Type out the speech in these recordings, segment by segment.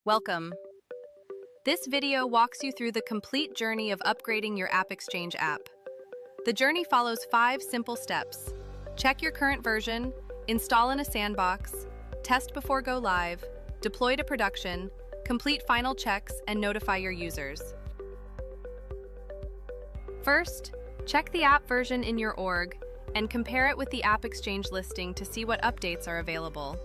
Welcome. This video walks you through the complete journey of upgrading your AppExchange app. The journey follows 5 simple steps. Check your current version, install in a sandbox, test before go live, deploy to production, complete final checks, and notify your users. First, check the app version in your org and compare it with the AppExchange listing to see what updates are available.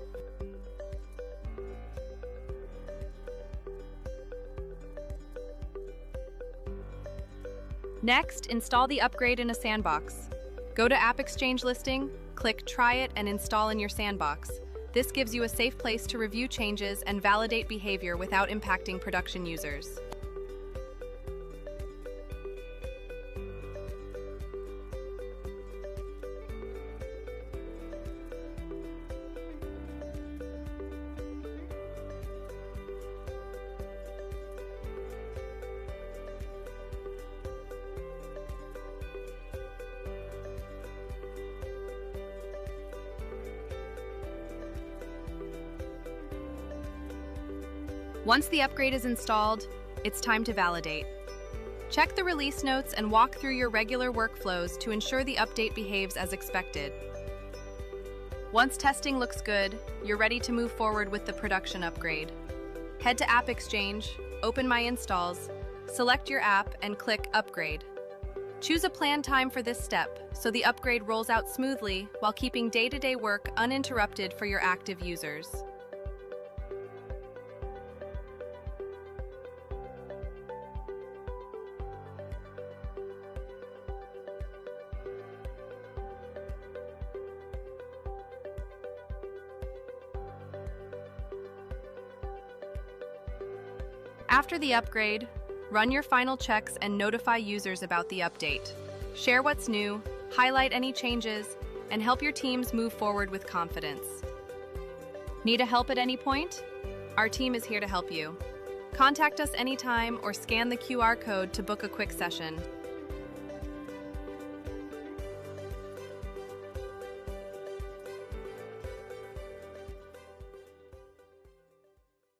Next, install the upgrade in a sandbox. Go to AppExchange listing, click Try It and install in your sandbox. This gives you a safe place to review changes and validate behavior without impacting production users. Once the upgrade is installed, it's time to validate. Check the release notes and walk through your regular workflows to ensure the update behaves as expected. Once testing looks good, you're ready to move forward with the production upgrade. Head to AppExchange, open My Installs, select your app, and click Upgrade. Choose a planned time for this step so the upgrade rolls out smoothly while keeping day-to-day work uninterrupted for your active users. After the upgrade, run your final checks and notify users about the update. Share what's new, highlight any changes, and help your teams move forward with confidence. Need a help at any point? Our team is here to help you. Contact us anytime or scan the QR code to book a quick session.